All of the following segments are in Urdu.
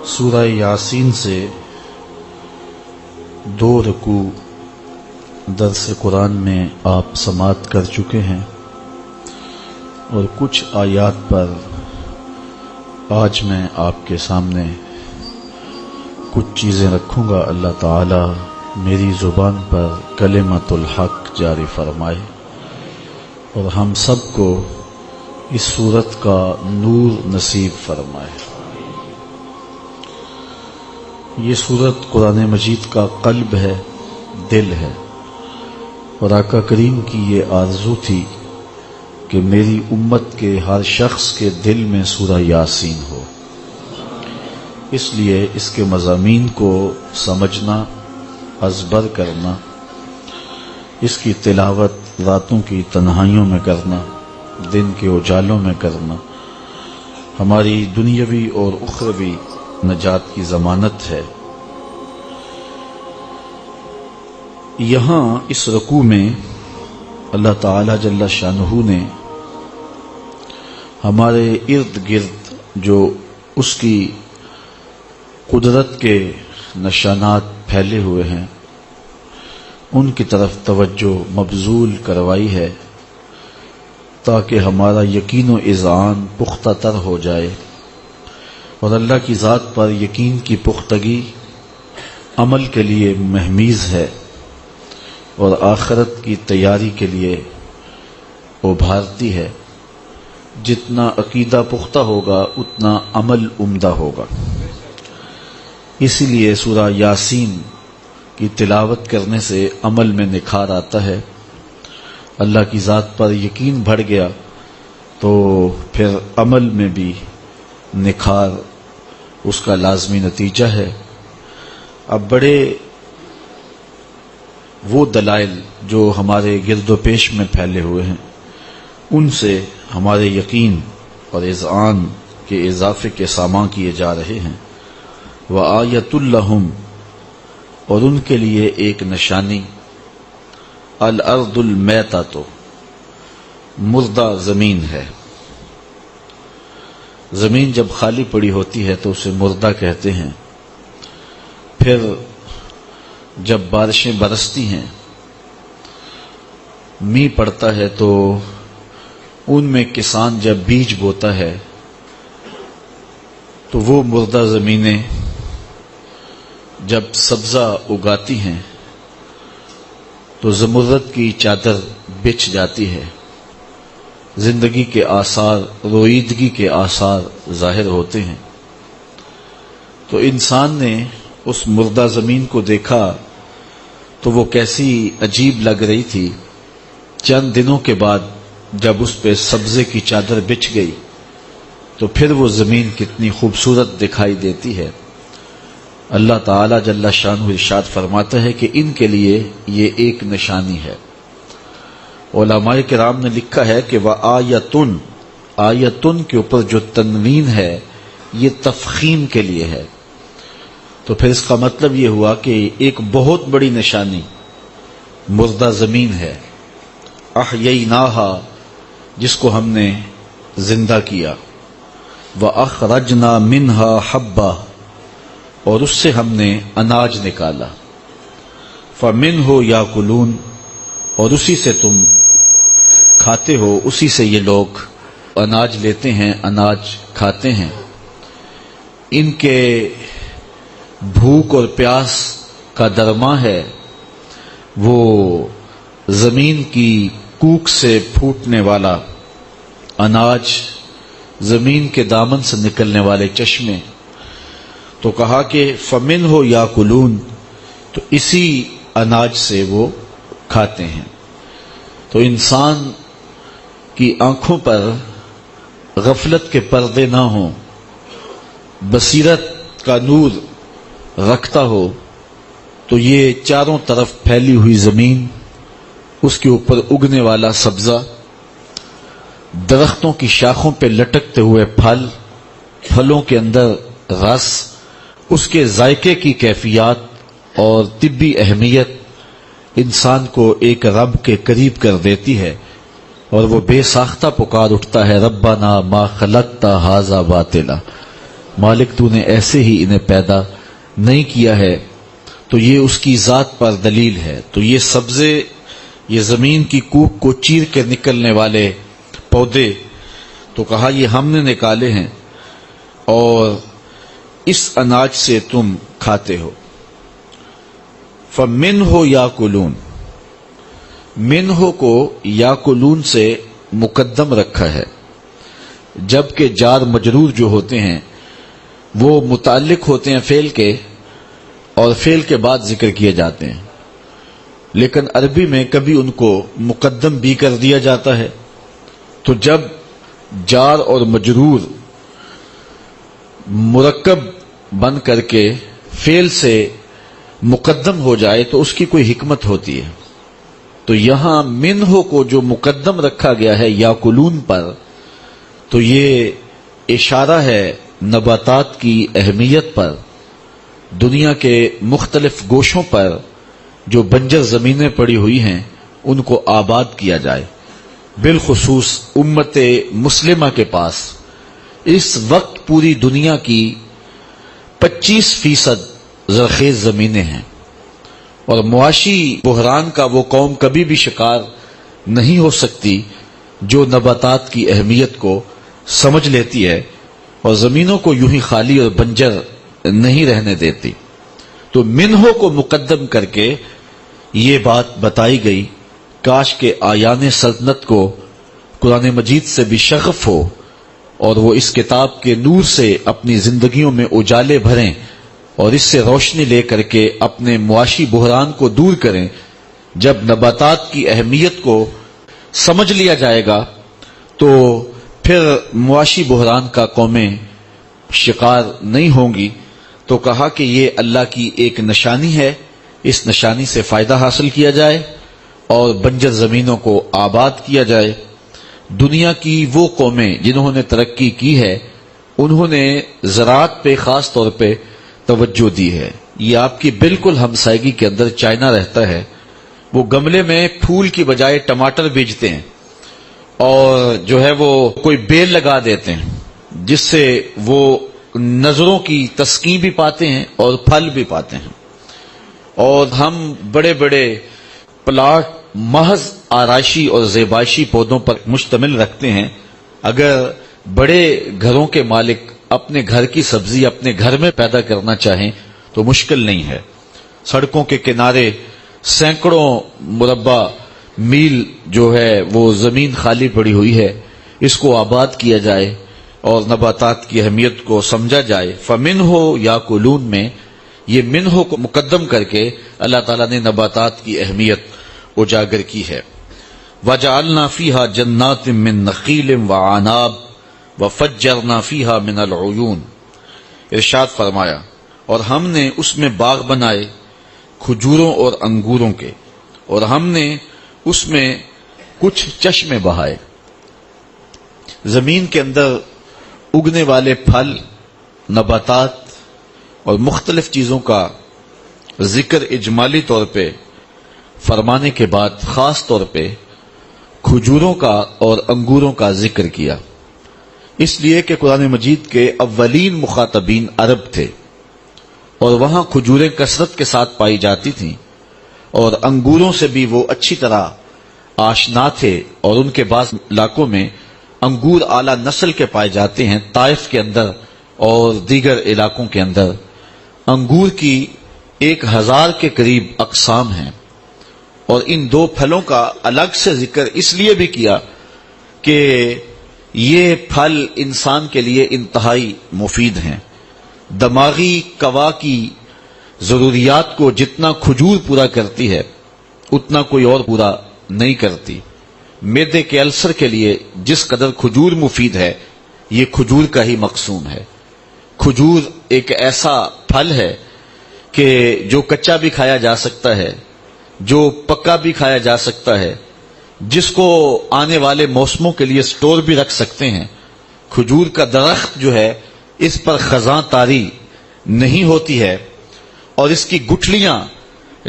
سورہ یاسین سے 2 رکوع درس قرآن میں آپ سماعت کر چکے ہیں اور کچھ آیات پر آج میں آپ کے سامنے کچھ چیزیں رکھوں گا۔ اللہ تعالی میری زبان پر کلمۃ الحق جاری فرمائے اور ہم سب کو اس سورت کا نور نصیب فرمائے۔ یہ سورت قرآن مجید کا قلب ہے، دل ہے، اور آقا کریم کی یہ آرزو تھی کہ میری امت کے ہر شخص کے دل میں سورہ یاسین ہو۔ اس لیے اس کے مضامین کو سمجھنا، ازبر کرنا، اس کی تلاوت راتوں کی تنہائیوں میں کرنا، دن کے اجالوں میں کرنا ہماری دنیاوی اور اخروی نجات کی ضمانت ہے۔ یہاں اس رکوع میں اللہ تعالی جل شانہ نے ہمارے ارد گرد جو اس کی قدرت کے نشانات پھیلے ہوئے ہیں ان کی طرف توجہ مبذول کروائی ہے تاکہ ہمارا یقین و اذعان پختہ تر ہو جائے، اور اللہ کی ذات پر یقین کی پختگی عمل کے لیے مہمیز ہے اور آخرت کی تیاری کے لیے ابھارتی ہے۔ جتنا عقیدہ پختہ ہوگا اتنا عمل عمدہ ہوگا۔ اسی لیے سورہ یاسین کی تلاوت کرنے سے عمل میں نکھار آتا ہے۔ اللہ کی ذات پر یقین بڑھ گیا تو پھر عمل میں بھی نکھار اس کا لازمی نتیجہ ہے۔ اب بڑے وہ دلائل جو ہمارے گرد و پیش میں پھیلے ہوئے ہیں ان سے ہمارے یقین اور اذعان کے اضافے کے ساماں کیے جا رہے ہیں۔ وَآیَةٌ لَّهُمْ، اور ان کے لیے ایک نشانی، الارض المیتۃ، مردہ زمین ہے۔ زمین جب خالی پڑی ہوتی ہے تو اسے مردہ کہتے ہیں۔ پھر جب بارشیں برستی ہیں، میںہ پڑتا ہے تو ان میں کسان جب بیج بوتا ہے تو وہ مردہ زمینیں جب سبزہ اگاتی ہیں تو زمرد کی چادر بچھ جاتی ہے، زندگی کے آثار، رویدگی کے آثار ظاہر ہوتے ہیں۔ تو انسان نے اس مردہ زمین کو دیکھا تو وہ کیسی عجیب لگ رہی تھی۔ چند دنوں کے بعد جب اس پہ سبزے کی چادر بچھ گئی تو پھر وہ زمین کتنی خوبصورت دکھائی دیتی ہے۔ اللہ تعالی جل شانہ ارشاد فرماتا ہے کہ ان کے لیے یہ ایک نشانی ہے۔ علماء کرام نے لکھا ہے کہ وآیتن، آیتن کے اوپر جو تنوین ہے یہ تفخیم کے لیے ہے، تو پھر اس کا مطلب یہ ہوا کہ ایک بہت بڑی نشانی مردہ زمین ہے، احییناہا، جس کو ہم نے زندہ کیا، واخرجنا منہا حبا، اور اس سے ہم نے اناج نکالا، فمنہ یاکلون، اور اسی سے تم کھاتے ہو، اسی سے یہ لوگ اناج لیتے ہیں، اناج کھاتے ہیں۔ ان کے بھوک اور پیاس کا درماں ہے وہ زمین کی کوکھ سے پھوٹنے والا اناج، زمین کے دامن سے نکلنے والے چشمے۔ تو کہا کہ فمنہ یاکلون، تو اسی اناج سے وہ کھاتے ہیں۔ تو انسان کی آنکھوں پر غفلت کے پردے نہ ہوں، بصیرت کا نور رکھتا ہو تو یہ چاروں طرف پھیلی ہوئی زمین، اس کے اوپر اگنے والا سبزہ، درختوں کی شاخوں پہ لٹکتے ہوئے پھل، پھلوں کے اندر رس، اس کے ذائقے کی کیفیات اور طبی اہمیت انسان کو ایک رب کے قریب کر دیتی ہے، اور وہ بے ساختہ پکار اٹھتا ہے ربنا ما خلقت ھذا باطلا، مالک تو نے ایسے ہی انہیں پیدا نہیں کیا ہے، تو یہ اس کی ذات پر دلیل ہے۔ تو یہ سبزے، یہ زمین کی کوک کو چیر کے نکلنے والے پودے، تو کہا یہ ہم نے نکالے ہیں اور اس اناج سے تم کھاتے ہو۔ فَمِنْهُ يَأْكُلُونَ، منہ کو یاکلون سے مقدم رکھا ہے، جبکہ جار مجرور جو ہوتے ہیں وہ متعلق ہوتے ہیں فعل کے، اور فعل کے بعد ذکر کیے جاتے ہیں، لیکن عربی میں کبھی ان کو مقدم بھی کر دیا جاتا ہے۔ تو جب جار اور مجرور مرکب بن کر کے فعل سے مقدم ہو جائے تو اس کی کوئی حکمت ہوتی ہے۔ تو یہاں منہ کو جو مقدم رکھا گیا ہے یاکلون پر، تو یہ اشارہ ہے نباتات کی اہمیت پر۔ دنیا کے مختلف گوشوں پر جو بنجر زمینیں پڑی ہوئی ہیں ان کو آباد کیا جائے، بالخصوص امت مسلمہ کے پاس اس وقت پوری دنیا کی 25% زرخیز زمینیں ہیں، اور معاشی بحران کا وہ قوم کبھی بھی شکار نہیں ہو سکتی جو نباتات کی اہمیت کو سمجھ لیتی ہے اور زمینوں کو یوں ہی خالی اور بنجر نہیں رہنے دیتی۔ تو منہ کو مقدم کر کے یہ بات بتائی گئی، کاش کہ آیان سلطنت کو قرآن مجید سے بھی شغف ہو اور وہ اس کتاب کے نور سے اپنی زندگیوں میں اجالے بھریں اور اس سے روشنی لے کر کے اپنے معاشی بحران کو دور کریں۔ جب نباتات کی اہمیت کو سمجھ لیا جائے گا تو پھر معاشی بحران کا قومیں شکار نہیں ہوں گی۔ تو کہا کہ یہ اللہ کی ایک نشانی ہے، اس نشانی سے فائدہ حاصل کیا جائے اور بنجر زمینوں کو آباد کیا جائے۔ دنیا کی وہ قومیں جنہوں نے ترقی کی ہے انہوں نے زراعت پہ خاص طور پہ توجہ دی ہے۔ یہ آپ کی بالکل ہمسائیگی کے اندر چائنا رہتا ہے، وہ گملے میں پھول کی بجائے ٹماٹر بیجتے ہیں اور جو ہے وہ کوئی بیل لگا دیتے ہیں جس سے وہ نظروں کی تسکین بھی پاتے ہیں اور پھل بھی پاتے ہیں۔ اور ہم بڑے بڑے پلاٹ محض آرائشی اور زیبائشی پودوں پر مشتمل رکھتے ہیں۔ اگر بڑے گھروں کے مالک اپنے گھر کی سبزی اپنے گھر میں پیدا کرنا چاہیں تو مشکل نہیں ہے۔ سڑکوں کے کنارے سینکڑوں مربع میل جو ہے وہ زمین خالی پڑی ہوئی ہے، اس کو آباد کیا جائے اور نباتات کی اہمیت کو سمجھا جائے۔ فَمِنْهُ يَأْكُلُونَ میں یہ منہ کو مقدم کر کے اللہ تعالیٰ نے نباتات کی اہمیت اجاگر کی ہے۔ وَجَعَلْنَا فِيهَا جَنَّاتٍ مِّن نَخِيلٍ وَعَنَابٍ وَفَجَّرْنَا فِيهَا مِنَ الْعُيُونِ، ارشاد فرمایا اور ہم نے اس میں باغ بنائے کھجوروں اور انگوروں کے، اور ہم نے اس میں کچھ چشمے بہائے۔ زمین کے اندر اگنے والے پھل، نباتات اور مختلف چیزوں کا ذکر اجمالی طور پہ فرمانے کے بعد خاص طور پہ کھجوروں کا اور انگوروں کا ذکر کیا، اس لیے کہ قرآن مجید کے اولین مخاطبین عرب تھے اور وہاں کھجوریں کثرت کے ساتھ پائی جاتی تھیں اور انگوروں سے بھی وہ اچھی طرح آشنا تھے، اور ان کے بعض علاقوں میں انگور اعلیٰ نسل کے پائے جاتے ہیں۔ طائف کے اندر اور دیگر علاقوں کے اندر انگور کی 1000 کے قریب اقسام ہیں، اور ان دو پھلوں کا الگ سے ذکر اس لیے بھی کیا کہ یہ پھل انسان کے لیے انتہائی مفید ہیں۔ دماغی قوا کی ضروریات کو جتنا کھجور پورا کرتی ہے اتنا کوئی اور پورا نہیں کرتی۔ معدے کے السر کے لیے جس قدر کھجور مفید ہے یہ کھجور کا ہی مقصود ہے۔ کھجور ایک ایسا پھل ہے کہ جو کچا بھی کھایا جا سکتا ہے، جو پکا بھی کھایا جا سکتا ہے، جس کو آنے والے موسموں کے لیے سٹور بھی رکھ سکتے ہیں۔ کھجور کا درخت جو ہے اس پر خزاں طاری نہیں ہوتی ہے، اور اس کی گٹھلیاں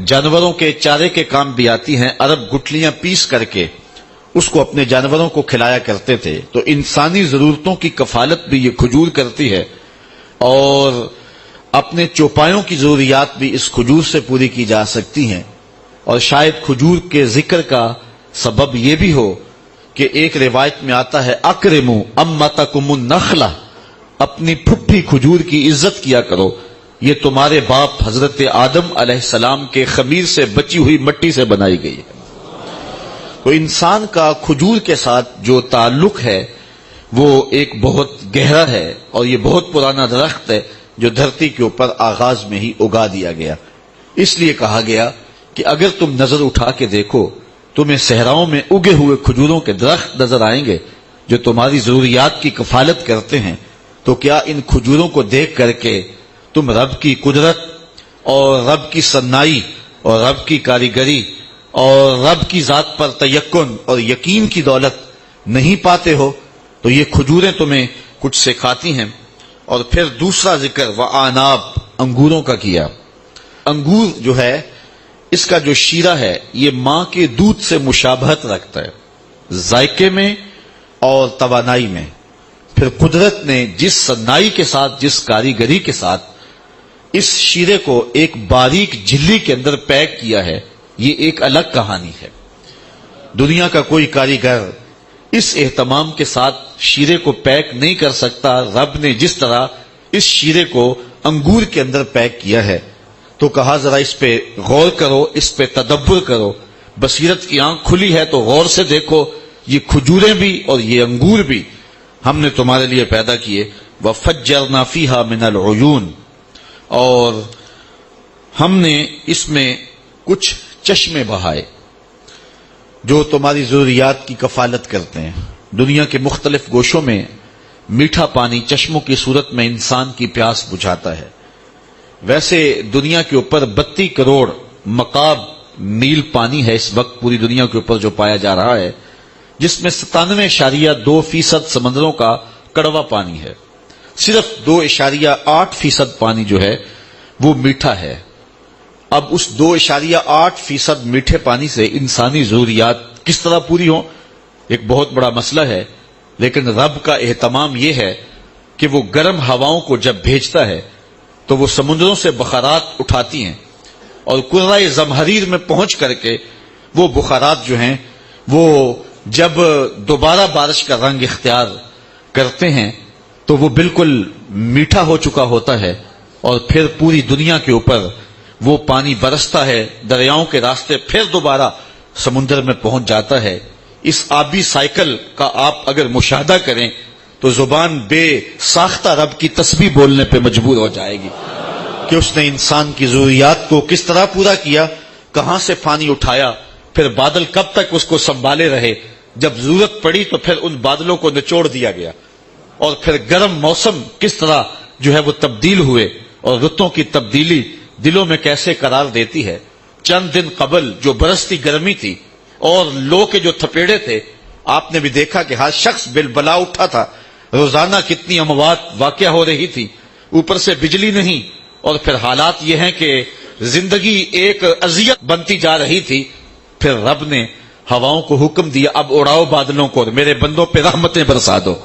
جانوروں کے چارے کے کام بھی آتی ہیں۔ عرب گٹھلیاں پیس کر کے اس کو اپنے جانوروں کو کھلایا کرتے تھے، تو انسانی ضرورتوں کی کفالت بھی یہ کھجور کرتی ہے۔ اور اپنے چوپایوں کی ضروریات بھی اس کھجور سے پوری کی جا سکتی ہیں. اور شاید کھجور کے ذکر کا سبب یہ بھی ہو کہ ایک روایت میں آتا ہے اکرموا امتکم النخلہ، اپنی پھپھی کھجور کی عزت کیا کرو، یہ تمہارے باپ حضرت آدم علیہ السلام کے خمیر سے بچی ہوئی مٹی سے بنائی گئی ہے. تو انسان کا کھجور کے ساتھ جو تعلق ہے وہ ایک بہت گہرا ہے، اور یہ بہت پرانا درخت ہے جو دھرتی کے اوپر آغاز میں ہی اگا دیا گیا. اس لیے کہا گیا کہ اگر تم نظر اٹھا کے دیکھو تمہیں صحراؤں میں اگے ہوئے کھجوروں کے درخت نظر آئیں گے جو تمہاری ضروریات کی کفالت کرتے ہیں، تو کیا ان کھجوروں کو دیکھ کر کے تم رب کی قدرت اور رب کی صنائی اور رب کی کاریگری اور رب کی ذات پر تیقن اور یقین کی دولت نہیں پاتے ہو؟ تو یہ کھجوریں تمہیں کچھ سکھاتی ہیں. اور پھر دوسرا ذکر وعناب، انگوروں کا کیا. انگور جو ہے اس کا جو شیرہ ہے یہ ماں کے دودھ سے مشابہت رکھتا ہے ذائقے میں اور توانائی میں. پھر قدرت نے جس صنائی کے ساتھ، جس کاریگری کے ساتھ اس شیرے کو ایک باریک جھلی کے اندر پیک کیا ہے، یہ ایک الگ کہانی ہے. دنیا کا کوئی کاریگر اس اہتمام کے ساتھ شیرے کو پیک نہیں کر سکتا. رب نے جس طرح اس شیرے کو انگور کے اندر پیک کیا ہے تو کہا ذرا اس پہ غور کرو، اس پہ تدبر کرو، بصیرت کی آنکھ کھلی ہے تو غور سے دیکھو، یہ کھجوریں بھی اور یہ انگور بھی ہم نے تمہارے لیے پیدا کیے. وَفَجَّرْنَا فِيهَا مِنَ الْعُيُونِ، اور ہم نے اس میں کچھ چشمے بہائے جو تمہاری ضروریات کی کفالت کرتے ہیں. دنیا کے مختلف گوشوں میں میٹھا پانی چشموں کی صورت میں انسان کی پیاس بجھاتا ہے. ویسے دنیا کے اوپر 32 کروڑ مکعب میل پانی ہے اس وقت پوری دنیا کے اوپر جو پایا جا رہا ہے، جس میں 97.2% سمندروں کا کڑوا پانی ہے. صرف 2.8% پانی جو ہے وہ میٹھا ہے. اب اس 2.8% میٹھے پانی سے انسانی ضروریات کس طرح پوری ہوں، ایک بہت بڑا مسئلہ ہے. لیکن رب کا اہتمام یہ ہے کہ وہ گرم ہواؤں کو جب بھیجتا ہے تو وہ سمندروں سے بخارات اٹھاتی ہیں، اور قرۂ زمہریر میں پہنچ کر کے وہ بخارات جو ہیں وہ جب دوبارہ بارش کا رنگ اختیار کرتے ہیں تو وہ بالکل میٹھا ہو چکا ہوتا ہے، اور پھر پوری دنیا کے اوپر وہ پانی برستا ہے، دریاؤں کے راستے پھر دوبارہ سمندر میں پہنچ جاتا ہے. اس آبی سائیکل کا آپ اگر مشاہدہ کریں تو زبان بے ساختہ رب کی تسبیح بولنے پہ مجبور ہو جائے گی کہ اس نے انسان کی ضروریات کو کس طرح پورا کیا، کہاں سے پانی اٹھایا، پھر بادل کب تک اس کو سنبھالے رہے، جب ضرورت پڑی تو پھر ان بادلوں کو نچوڑ دیا گیا، اور پھر گرم موسم کس طرح جو ہے وہ تبدیل ہوئے، اور رتوں کی تبدیلی دلوں میں کیسے قرار دیتی ہے. چند دن قبل جو برستی گرمی تھی اور لو کے جو تھپیڑے تھے، آپ نے بھی دیکھا کہ ہر شخص بالبلا اٹھا تھا. روزانہ کتنی اموات واقع ہو رہی تھی، اوپر سے بجلی نہیں، اور پھر حالات یہ ہیں کہ زندگی ایک اذیت بنتی جا رہی تھی. پھر رب نے ہواؤں کو حکم دیا اب اڑاؤ بادلوں کو اور میرے بندوں پہ رحمتیں برسا دو،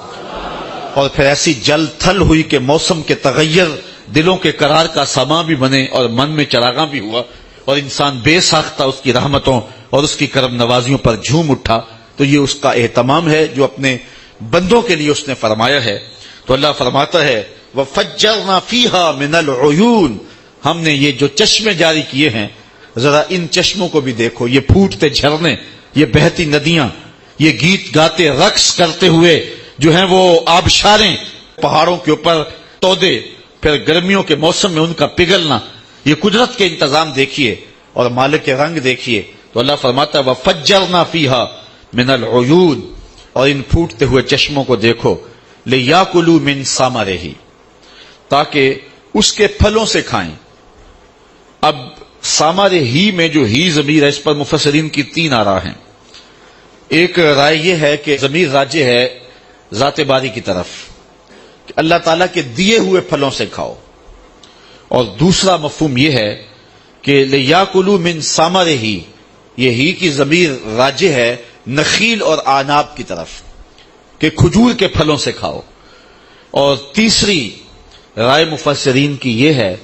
اور پھر ایسی جل تھل ہوئی کہ موسم کے تغیر دلوں کے قرار کا ساما بھی بنے اور من میں چراغاں بھی ہوا، اور انسان بے ساختہ اس کی رحمتوں اور اس کی کرم نوازیوں پر جھوم اٹھا. تو یہ اس کا اہتمام ہے جو اپنے بندوں کے لیے اس نے فرمایا ہے. تو اللہ فرماتا ہے وَفَجَّرْنَا فِيهَا مِنَ الْعُيُونِ، ہم نے یہ جو چشمے جاری کیے ہیں ذرا ان چشموں کو بھی دیکھو. یہ پھوٹتے جھرنے، یہ بہتی ندیاں، یہ گیت گاتے رقص کرتے ہوئے جو ہیں وہ آبشاریں، پہاڑوں کے اوپر تودے، پھر گرمیوں کے موسم میں ان کا پگھلنا، یہ قدرت کے انتظام دیکھیے اور مالک کے رنگ دیکھیے. تو اللہ فرماتا ہے وَفَجَّرْنَا فِيهَا مِنَ الْعُيُونِ، اور ان پھوٹتے ہوئے چشموں کو دیکھو. لِيَأْكُلُوا مِنْ ثَمَرِهِ، تاکہ اس کے پھلوں سے کھائیں. اب ثمر ہی میں جو ہی ضمیر ہے اس پر مفسرین کی 3 آراء ہیں. ایک رائے یہ ہے کہ ضمیر راجع ہے ذات باری کی طرف کہ اللہ تعالیٰ کے دیے ہوئے پھلوں سے کھاؤ، اور دوسرا مفہوم یہ ہے کہ لِيَأْكُلُوا مِنْ ثَمَرِهِ، یہ ہی کی ضمیر راجع ہے نخیل اور آناب کی طرف کہ کھجور کے پھلوں سے کھاؤ. اور تیسری رائے مفسرین کی یہ ہے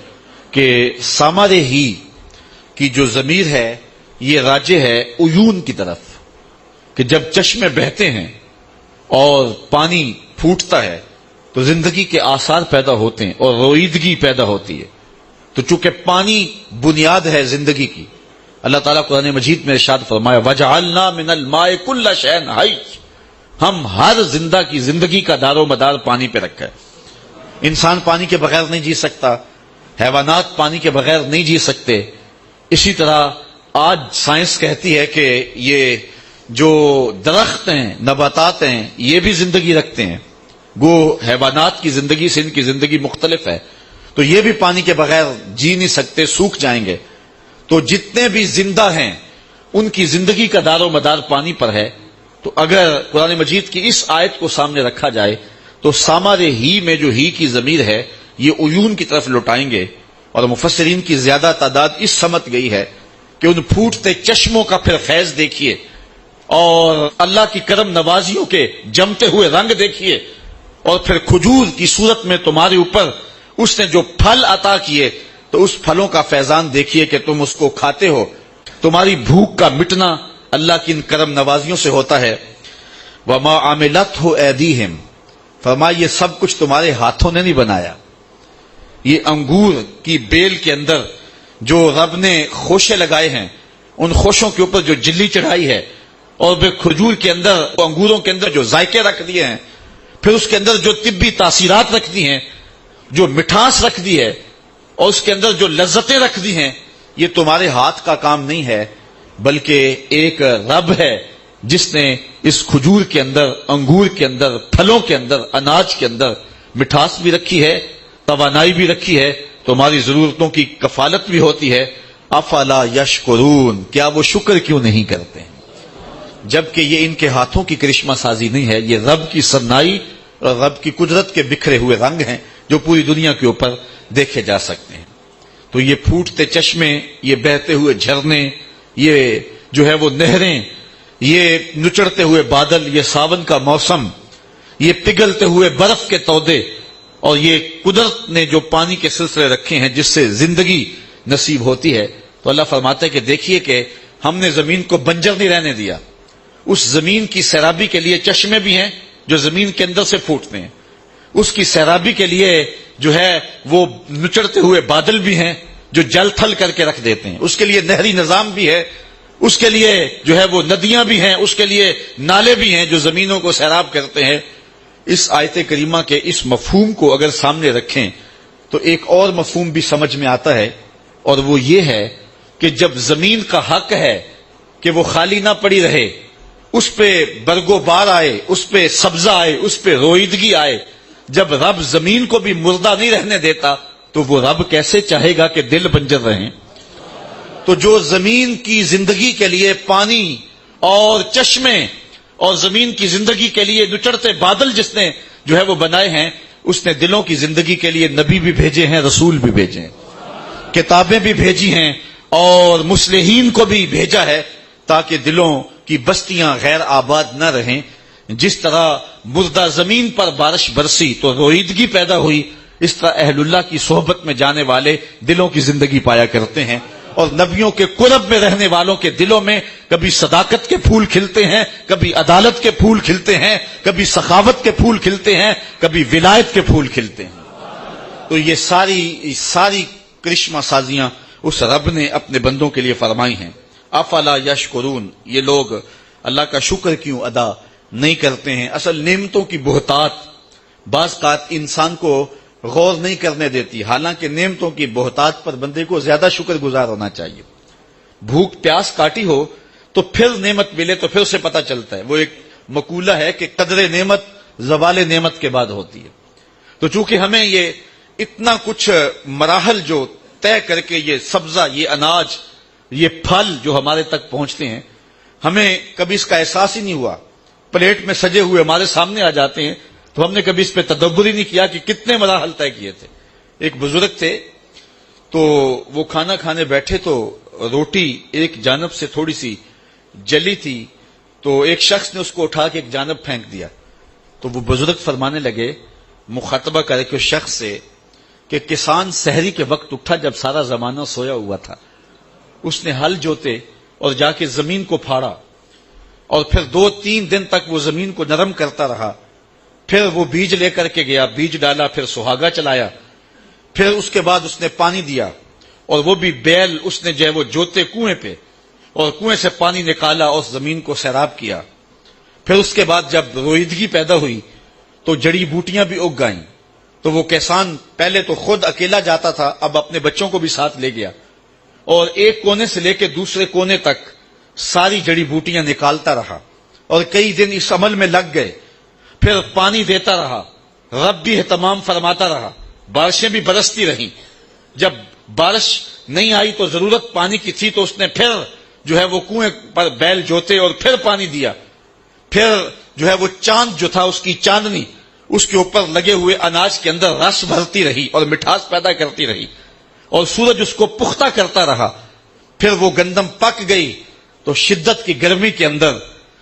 کہ سامارے ہی کی جو ضمیر ہے یہ راجع ہے عیون کی طرف، کہ جب چشمے بہتے ہیں اور پانی پھوٹتا ہے تو زندگی کے آثار پیدا ہوتے ہیں اور رویدگی پیدا ہوتی ہے۔ تو چونکہ پانی بنیاد ہے زندگی کی، اللہ تعالیٰ قرآن مجید میں ارشاد فرمایا وَجَعَلْنَا مِنَ الْمَاءِ كُلَّ شَيْءٍ حَيٍّ، ہم ہر زندہ کی زندگی کا دار و مدار پانی پہ رکھا ہے۔ انسان پانی کے بغیر نہیں جی سکتا، حیوانات پانی کے بغیر نہیں جی سکتے۔ اسی طرح آج سائنس کہتی ہے کہ یہ جو درخت ہیں، نباتات ہیں، یہ بھی زندگی رکھتے ہیں، وہ حیوانات کی زندگی سے ان کی زندگی مختلف ہے، تو یہ بھی پانی کے بغیر جی نہیں سکتے، سوکھ جائیں گے۔ تو جتنے بھی زندہ ہیں ان کی زندگی کا دار و مدار پانی پر ہے۔ تو اگر قرآن مجید کی اس آیت کو سامنے رکھا جائے تو سامارے ہی میں جو ہی کی ضمیر ہے یہ عیون کی طرف لوٹائیں گے، اور مفسرین کی زیادہ تعداد اس سمت گئی ہے کہ ان پھوٹتے چشموں کا پھر فیض دیکھیے اور اللہ کی کرم نوازیوں کے جمتے ہوئے رنگ دیکھیے، اور پھر کھجور کی صورت میں تمہارے اوپر اس نے جو پھل عطا کیے تو اس پھلوں کا فیضان دیکھیے کہ تم اس کو کھاتے ہو۔ تمہاری بھوک کا مٹنا اللہ کی ان کرم نوازیوں سے ہوتا ہے۔ وَمَا عَمِلَتْهُ أَيْدِيهِمْ، فرمایا یہ سب کچھ تمہارے ہاتھوں نے نہیں بنایا۔ یہ انگور کی بیل کے اندر جو رب نے خوشے لگائے ہیں، ان خوشوں کے اوپر جو جلی چڑھائی ہے، اور پھر کھجور کے اندر، انگوروں کے اندر جو ذائقے رکھ دیے ہیں، پھر اس کے اندر جو طبی تاثیرات رکھ دی ہیں، جو مٹھاس رکھ دی ہے، اور اس کے اندر جو لذتیں رکھ دی ہیں، یہ تمہارے ہاتھ کا کام نہیں ہے، بلکہ ایک رب ہے جس نے اس کھجور کے اندر، انگور کے اندر، پھلوں کے اندر، اناج کے اندر مٹھاس بھی رکھی ہے، توانائی بھی رکھی ہے، تمہاری ضرورتوں کی کفالت بھی ہوتی ہے۔ افلا یشکرون، کیا وہ شکر کیوں نہیں کرتے ہیں؟ جبکہ یہ ان کے ہاتھوں کی کرشمہ سازی نہیں ہے، یہ رب کی صنائی اور رب کی قدرت کے بکھرے ہوئے رنگ ہیں جو پوری دنیا کے اوپر دیکھے جا سکتے ہیں۔ تو یہ پھوٹتے چشمے، یہ بہتے ہوئے جھرنے، یہ جو ہے وہ نہریں، یہ نچڑتے ہوئے بادل، یہ ساون کا موسم، یہ پگھلتے ہوئے برف کے تودے، اور یہ قدرت نے جو پانی کے سلسلے رکھے ہیں جس سے زندگی نصیب ہوتی ہے، تو اللہ فرماتا ہے کہ دیکھیے کہ ہم نے زمین کو بنجر نہیں رہنے دیا، اس زمین کی سیرابی کے لیے چشمے بھی ہیں جو زمین کے اندر سے پھوٹتے ہیں، اس کی سیرابی کے لیے جو ہے وہ نچڑتے ہوئے بادل بھی ہیں جو جل تھل کر کے رکھ دیتے ہیں، اس کے لیے نہری نظام بھی ہے، اس کے لیے جو ہے وہ ندیاں بھی ہیں، اس کے لیے نالے بھی ہیں جو زمینوں کو سیراب کرتے ہیں۔ اس آیت کریمہ کے اس مفہوم کو اگر سامنے رکھیں تو ایک اور مفہوم بھی سمجھ میں آتا ہے، اور وہ یہ ہے کہ جب زمین کا حق ہے کہ وہ خالی نہ پڑی رہے، اس پہ برگ و بار آئے، اس پہ سبزہ آئے، اس پہ رویدگی آئے، جب رب زمین کو بھی مردہ نہیں رہنے دیتا تو وہ رب کیسے چاہے گا کہ دل بنجر رہیں؟ تو جو زمین کی زندگی کے لیے پانی اور چشمے اور زمین کی زندگی کے لیے نچڑتے بادل جس نے جو ہے وہ بنائے ہیں، اس نے دلوں کی زندگی کے لیے نبی بھی بھیجے ہیں، رسول بھی بھیجے ہیں، کتابیں بھی بھیجی ہیں، اور مصلحین کو بھی بھیجا ہے تاکہ دلوں کی بستیاں غیر آباد نہ رہیں۔ جس طرح مردہ زمین پر بارش برسی تو رویدگی پیدا ہوئی، اس طرح اہل اللہ کی صحبت میں جانے والے دلوں کی زندگی پایا کرتے ہیں، اور نبیوں کے قرب میں رہنے والوں کے دلوں میں کبھی صداقت کے پھول کھلتے ہیں، کبھی عدالت کے پھول کھلتے ہیں، کبھی سخاوت کے پھول کھلتے ہیں، کبھی ولایت کے پھول کھلتے ہیں۔ تو یہ ساری کرشمہ سازیاں اس رب نے اپنے بندوں کے لیے فرمائی ہیں۔ افلا یشکرون، یہ لوگ اللہ کا شکر کیوں ادا نہیں کرتے ہیں؟ اصل نعمتوں کی بہتات بعض اوقات انسان کو غور نہیں کرنے دیتی، حالانکہ نعمتوں کی بہتات پر بندے کو زیادہ شکر گزار ہونا چاہیے۔ بھوک پیاس کاٹی ہو تو پھر نعمت ملے تو پھر اسے پتہ چلتا ہے، وہ ایک مقولہ ہے کہ قدر نعمت زوال نعمت کے بعد ہوتی ہے۔ تو چونکہ ہمیں یہ اتنا کچھ مراحل جو طے کر کے یہ سبزہ، یہ اناج، یہ پھل جو ہمارے تک پہنچتے ہیں، ہمیں کبھی اس کا احساس ہی نہیں ہوا، پلیٹ میں سجے ہوئے ہمارے سامنے آ جاتے ہیں تو ہم نے کبھی اس پہ تدبر ہی نہیں کیا کہ کتنے مراحل طے کیے تھے۔ ایک بزرگ تھے تو وہ کھانا کھانے بیٹھے تو روٹی ایک جانب سے تھوڑی سی جلی تھی، تو ایک شخص نے اس کو اٹھا کے ایک جانب پھینک دیا، تو وہ بزرگ فرمانے لگے، مخاطبہ کرے کہ اس شخص سے کہ کسان سحری کے وقت اٹھا جب سارا زمانہ سویا ہوا تھا، اس نے ہل جوتے اور جا کے زمین کو پھاڑا، اور پھر 2-3 دن تک وہ زمین کو نرم کرتا رہا، پھر وہ بیج لے کر کے گیا، بیج ڈالا، پھر سہاگا چلایا، پھر اس کے بعد اس نے پانی دیا، اور وہ بھی بیل اس نے جو ہے وہ جوتے کنویں پہ، اور کنویں سے پانی نکالا اور زمین کو سیراب کیا۔ پھر اس کے بعد جب رویدگی پیدا ہوئی تو جڑی بوٹیاں بھی اگ گئیں، تو وہ کسان پہلے تو خود اکیلا جاتا تھا، اب اپنے بچوں کو بھی ساتھ لے گیا، اور ایک کونے سے لے کے دوسرے کونے تک ساری جڑی بوٹیاں نکالتا رہا، اور کئی دن اس عمل میں لگ گئے۔ پھر پانی دیتا رہا، رب بھی اہتمام فرماتا رہا، بارشیں بھی برستی رہیں۔ جب بارش نہیں آئی تو ضرورت پانی کی تھی تو اس نے پھر جو ہے وہ کنویں پر بیل جوتے اور پھر پانی دیا۔ پھر جو ہے وہ چاند جو تھا، اس کی چاندنی اس کے اوپر لگے ہوئے اناج کے اندر رس بھرتی رہی اور مٹھاس پیدا کرتی رہی، اور سورج اس کو پختہ کرتا رہا۔ پھر وہ گندم پک گئی تو شدت کی گرمی کے اندر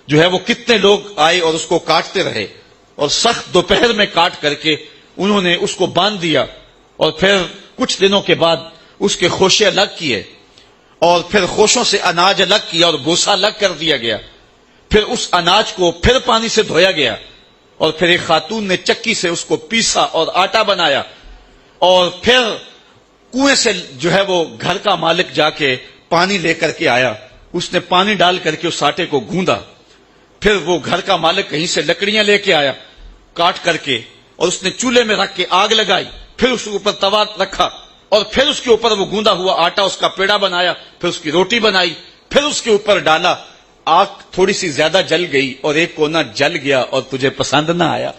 جو ہے وہ کتنے لوگ آئے اور اس کو کاٹتے رہے، اور سخت دوپہر میں کاٹ کر کے انہوں نے اس کو باندھ دیا، اور پھر کچھ دنوں کے بعد اس کے خوشے الگ کیے، اور پھر خوشوں سے اناج الگ کیا اور بوسا الگ کر دیا گیا۔ پھر اس اناج کو پھر پانی سے دھویا گیا، اور پھر ایک خاتون نے چکی سے اس کو پیسا اور آٹا بنایا، اور پھر کنویں سے جو ہے وہ گھر کا مالک جا کے پانی لے کر کے آیا، اس نے پانی ڈال کر کے اس آٹے کو گوندا۔ پھر وہ گھر کا مالک کہیں سے لکڑیاں لے کے آیا کاٹ کر کے، اور اس نے چولہے میں رکھ کے آگ لگائی، پھر اس کے اوپر توا رکھا، اور پھر اس کے اوپر وہ گوندا ہوا آٹا اس کا پیڑا بنایا، پھر اس کی روٹی بنائی، پھر اس کے اوپر ڈالا۔ آگ تھوڑی سی زیادہ جل گئی اور ایک کونا جل گیا اور تجھے پسند نہ آیا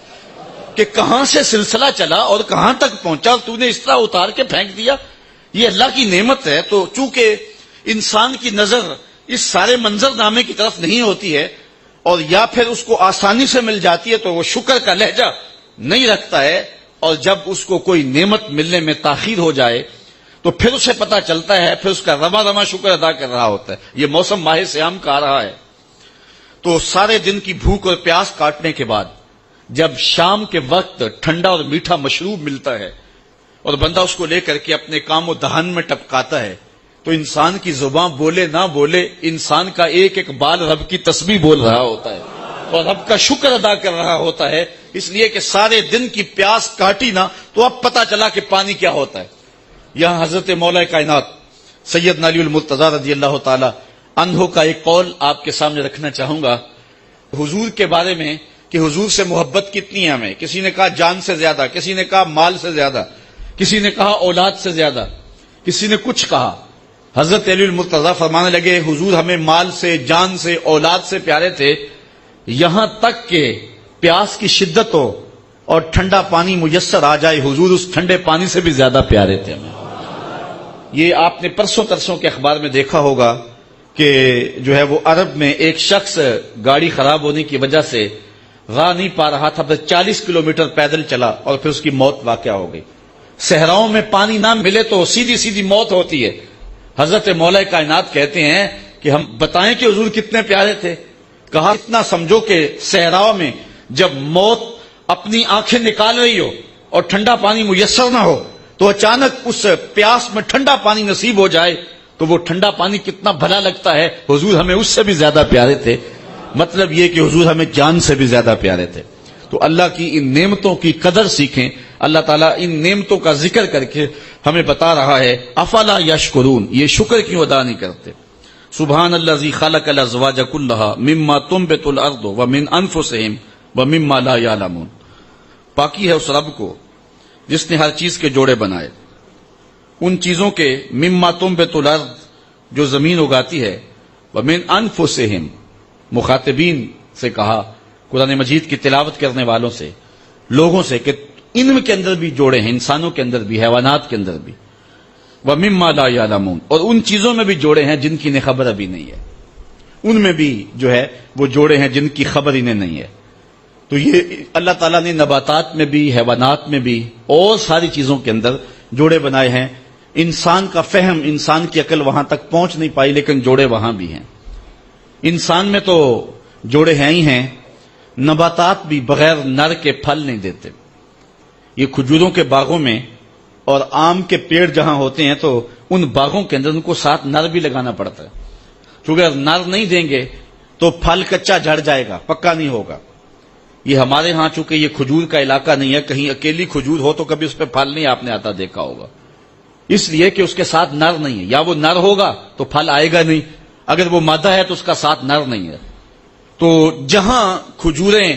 کہ کہاں سے سلسلہ چلا اور کہاں تک پہنچا، اور تو نے اس طرح اتار کے پھینک دیا۔ یہ اللہ کی نعمت ہے، تو چونکہ انسان کی نظر اس سارے منظر نامے کی طرف نہیں ہوتی ہے، اور یا پھر اس کو آسانی سے مل جاتی ہے تو وہ شکر کا لہجہ نہیں رکھتا ہے، اور جب اس کو کوئی نعمت ملنے میں تاخیر ہو جائے تو پھر اسے پتا چلتا ہے، پھر اس کا رما رما شکر ادا کر رہا ہوتا ہے۔ یہ موسم ماہ سیام کا آ رہا ہے، تو سارے دن کی بھوک اور پیاس کاٹنے کے بعد جب شام کے وقت ٹھنڈا اور میٹھا مشروب ملتا ہے اور بندہ اس کو لے کر کے اپنے کام و دہن میں ٹپکاتا ہے، تو انسان کی زبان بولے نہ بولے، انسان کا ایک ایک بال رب کی تسبیح بول رہا ہوتا ہے اور رب کا شکر ادا کر رہا ہوتا ہے، اس لیے کہ سارے دن کی پیاس کاٹی نہ تو اب پتا چلا کہ پانی کیا ہوتا ہے۔ یہاں حضرت مولا کائنات سیدنا علی المرتضیٰ رضی اللہ تعالی عنہ کا ایک قول آپ کے سامنے رکھنا چاہوں گا حضور کے بارے میں، کہ حضور سے محبت کتنی ہے ہمیں۔ کسی نے کہا جان سے زیادہ، کسی نے کہا مال سے زیادہ، کسی نے کہا اولاد سے زیادہ، کسی نے کچھ کہا۔ حضرت علی المرتضیٰ فرمانے لگے حضور ہمیں مال سے، جان سے، اولاد سے پیارے تھے، یہاں تک کہ پیاس کی شدت ہو اور ٹھنڈا پانی میسر آ جائے، حضور اس ٹھنڈے پانی سے بھی زیادہ پیارے تھے ہمیں۔ یہ آپ نے پرسوں ترسوں کے اخبار میں دیکھا ہوگا کہ جو ہے وہ عرب میں ایک شخص گاڑی خراب ہونے کی وجہ سے راہ نہیں پا رہا تھا، بس 40 کلومیٹر پیدل چلا اور پھر اس کی موت واقع ہو گئی۔ صحراؤں میں پانی نہ ملے تو سیدھی سیدھی موت ہوتی ہے۔ حضرت مولا کائنات کہتے ہیں کہ ہم بتائیں کہ حضور کتنے پیارے تھے۔ کہا اتنا سمجھو کہ صحراؤں میں جب موت اپنی آنکھیں نکال رہی ہو اور ٹھنڈا پانی میسر نہ ہو تو اچانک اس پیاس میں ٹھنڈا پانی نصیب ہو جائے تو وہ ٹھنڈا پانی کتنا بھلا لگتا ہے۔ حضور ہمیں اس سے بھی زیادہ پیارے تھے، مطلب یہ کہ حضور ہمیں جان سے بھی زیادہ پیارے تھے۔ تو اللہ کی ان نعمتوں کی قدر سیکھیں۔ اللہ تعالیٰ ان نعمتوں کا ذکر کر کے ہمیں بتا رہا ہے افلا یشکرون، یہ شکر کیوں ادا نہیں کرتے۔ سبحان الذی خلق الازواج کلھا مما تنبت الارض ومن انفسہم ومما لا یعلمون، پاکی ہے اس رب کو جس نے ہر چیز کے جوڑے بنائے، ان چیزوں کے مما تنبت الارض جو زمین اگاتی ہے، ومن انفسہم مخاطبین سے کہا، قرآن مجید کی تلاوت کرنے والوں سے، لوگوں سے، کہ ان کے اندر بھی جوڑے ہیں، انسانوں کے اندر بھی، حیوانات کے اندر بھی، وَمِمَّا لَا يَعْلَمُونَ، اور ان چیزوں میں بھی جوڑے ہیں جن کی انہیں خبر ابھی نہیں ہے، ان میں بھی جو ہے وہ جوڑے ہیں جن کی خبر انہیں نہیں ہے۔ تو یہ اللہ تعالیٰ نے نباتات میں بھی، حیوانات میں بھی اور ساری چیزوں کے اندر جوڑے بنائے ہیں۔ انسان کا فہم، انسان کی عقل وہاں تک پہنچ نہیں پائی، لیکن جوڑے وہاں بھی ہیں۔ انسان میں تو جوڑے ہیں ہی ہیں، نباتات بھی بغیر نر کے پھل نہیں دیتے۔ یہ کھجوروں کے باغوں میں اور آم کے پیڑ جہاں ہوتے ہیں تو ان باغوں کے اندر ان کو ساتھ نر بھی لگانا پڑتا ہے، کیونکہ اگر نر نہیں دیں گے تو پھل کچا جھڑ جائے گا، پکا نہیں ہوگا۔ یہ ہمارے ہاں چونکہ یہ کھجور کا علاقہ نہیں ہے، کہیں اکیلی کھجور ہو تو کبھی اس پہ پھل نہیں آپ نے آتا دیکھا ہوگا، اس لیے کہ اس کے ساتھ نر نہیں ہے، یا وہ نر ہوگا تو پھل آئے گا نہیں، اگر وہ مادہ ہے تو اس کا ساتھ نر نہیں ہے۔ تو جہاں کھجوریں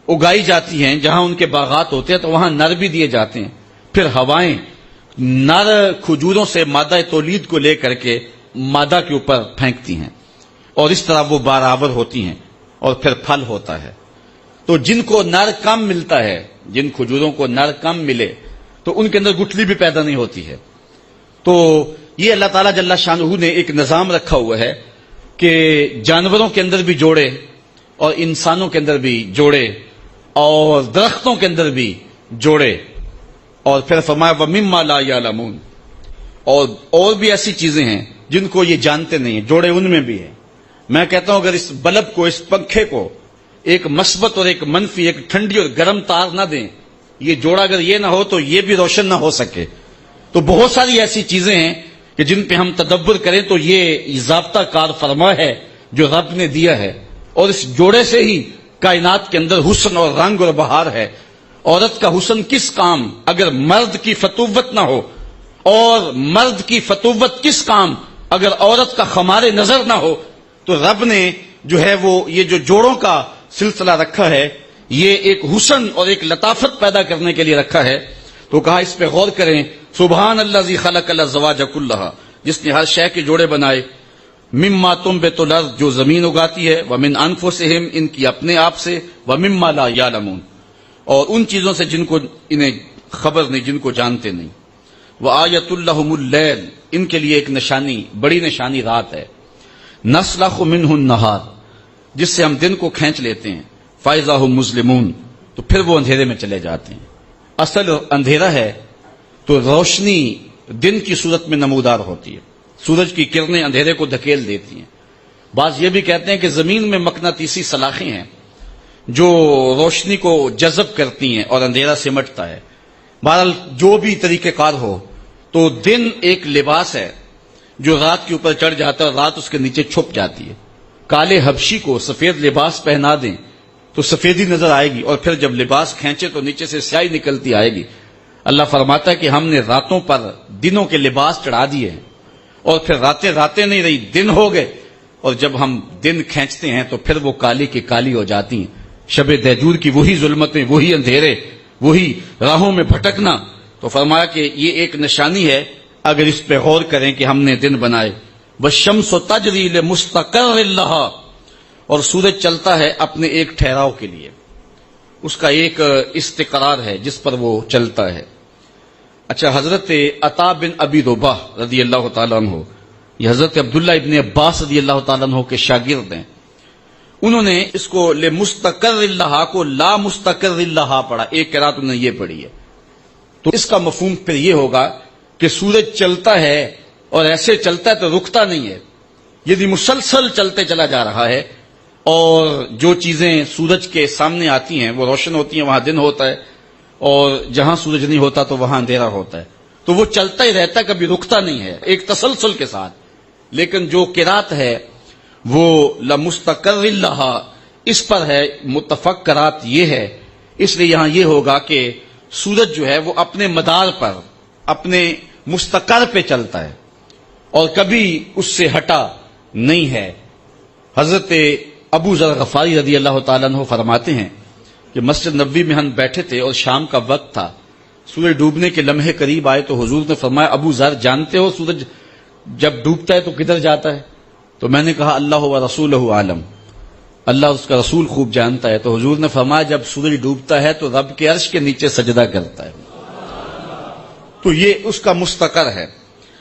اگائی جاتی ہیں، جہاں ان کے باغات ہوتے ہیں تو وہاں نر بھی دیے جاتے ہیں، پھر ہوائیں نر کھجوروں سے مادہ تولید کو لے کر کے مادہ کے اوپر پھینکتی ہیں، اور اس طرح وہ برابر ہوتی ہیں اور پھر پھل ہوتا ہے۔ تو جن کو نر کم ملتا ہے، جن کھجوروں کو نر کم ملے تو ان کے اندر گٹھلی بھی پیدا نہیں ہوتی ہے۔ تو یہ اللہ تعالیٰ جل شانہ نے ایک نظام رکھا ہوا ہے کہ جانوروں کے اندر بھی جوڑے اور انسانوں کے اندر بھی جوڑے اور درختوں کے اندر بھی جوڑے، اور پھر فرمایا وَمِمَّا لَا يَعْلَمُونَ، اور بھی ایسی چیزیں ہیں جن کو یہ جانتے نہیں ہیں، جوڑے ان میں بھی ہیں۔ میں کہتا ہوں اگر اس بلب کو، اس پنکھے کو ایک مثبت اور ایک منفی، ایک ٹھنڈی اور گرم تار نہ دیں، یہ جوڑا اگر یہ نہ ہو تو یہ بھی روشن نہ ہو سکے۔ تو بہت ساری ایسی چیزیں ہیں کہ جن پہ ہم تدبر کریں تو یہ ضابطہ کار فرما ہے جو رب نے دیا ہے، اور اس جوڑے سے ہی کائنات کے اندر حسن اور رنگ اور بہار ہے۔ عورت کا حسن کس کام اگر مرد کی فتوت نہ ہو، اور مرد کی فتوت کس کام اگر عورت کا خمار نظر نہ ہو۔ تو رب نے جو ہے وہ یہ جو جوڑوں کا سلسلہ رکھا ہے، یہ ایک حسن اور ایک لطافت پیدا کرنے کے لیے رکھا ہے۔ تو کہا اس پہ غور کریں، سبحان الذی خلق الازواج کلھا، جس نے ہر شے کے جوڑے بنائے، مما تنبت الارض، جو زمین اگاتی ہے، ومن انفسہم، ان کی اپنے آپ سے، ومما لا یعلمون، اور ان چیزوں سے جن کو انہیں خبر نہیں، جن کو جانتے نہیں۔ وآیۃ لہم اللیل، ان کے لیے ایک نشانی، بڑی نشانی رات ہے، نسلخ منہ النہار، جس سے ہم دن کو کھینچ لیتے ہیں، فاذا ھم مظلمون، تو پھر وہ اندھیرے میں چلے جاتے ہیں۔ اصل اندھیرا ہے تو روشنی دن کی صورت میں نمودار ہوتی ہے، سورج کی کرنیں اندھیرے کو دھکیل دیتی ہیں۔ بعض یہ بھی کہتے ہیں کہ زمین میں مقناطیسی سلاخیں ہیں جو روشنی کو جذب کرتی ہیں اور اندھیرا سمٹتا ہے۔ بہرحال جو بھی طریقہ کار ہو، تو دن ایک لباس ہے جو رات کے اوپر چڑھ جاتا ہے اور رات اس کے نیچے چھپ جاتی ہے۔ کالے حبشی کو سفید لباس پہنا دیں تو سفیدی نظر آئے گی، اور پھر جب لباس کھینچے تو نیچے سے سیاہی نکلتی آئے گی۔ اللہ فرماتا ہے کہ ہم نے راتوں پر دنوں کے لباس چڑھا دیے ہیں، اور پھر راتیں نہیں رہی، دن ہو گئے، اور جب ہم دن کھینچتے ہیں تو پھر وہ کالی کی کالی ہو جاتی ہیں۔ شب دہجور کی وہی ظلمتیں، وہی اندھیرے، وہی راہوں میں بھٹکنا۔ تو فرمایا کہ یہ ایک نشانی ہے اگر اس پہ غور کریں کہ ہم نے دن بنائے۔ والشمس تجری لمستقر لہا، اور سورج چلتا ہے اپنے ایک ٹھہراؤ کے لیے، اس کا ایک استقرار ہے جس پر وہ چلتا ہے۔ اچھا، حضرت عطا بن ابی رباح رضی اللہ تعالیٰ عنہ، یہ حضرت عبداللہ ابن عباس رضی اللہ تعالیٰ عنہ کے شاگرد ہیں، انہوں نے اس کو لمستقر لہا کو لا مستقر لہا پڑھا، ایک قرات انہوں نے یہ پڑھی ہے۔ تو اس کا مفہوم پھر یہ ہوگا کہ سورج چلتا ہے اور ایسے چلتا ہے تو رکتا نہیں ہے، یعنی مسلسل چلتے چلا جا رہا ہے، اور جو چیزیں سورج کے سامنے آتی ہیں وہ روشن ہوتی ہیں، وہاں دن ہوتا ہے، اور جہاں سورج نہیں ہوتا تو وہاں اندھیرا ہوتا ہے۔ تو وہ چلتا ہی رہتا ہے، کبھی رکتا نہیں ہے، ایک تسلسل کے ساتھ۔ لیکن جو قرات ہے وہ لمستقر لہا، اس پر ہے، متفق قرات یہ ہے، اس لیے یہاں یہ ہوگا کہ سورج جو ہے وہ اپنے مدار پر، اپنے مستقر پہ چلتا ہے اور کبھی اس سے ہٹا نہیں ہے۔ حضرت ابو ذر غفاری رضی اللہ تعالیٰ عنہ فرماتے ہیں کہ مسجد نبوی میں ہم بیٹھے تھے اور شام کا وقت تھا، سورج ڈوبنے کے لمحے قریب آئے تو حضور نے فرمایا ابو ذر جانتے ہو سورج جب ڈوبتا ہے تو کدھر جاتا ہے؟ تو میں نے کہا اللہ و رسولہ عالم، اللہ اس کا رسول خوب جانتا ہے۔ تو حضور نے فرمایا جب سورج ڈوبتا ہے تو رب کے عرش کے نیچے سجدہ کرتا ہے، تو یہ اس کا مستقر ہے۔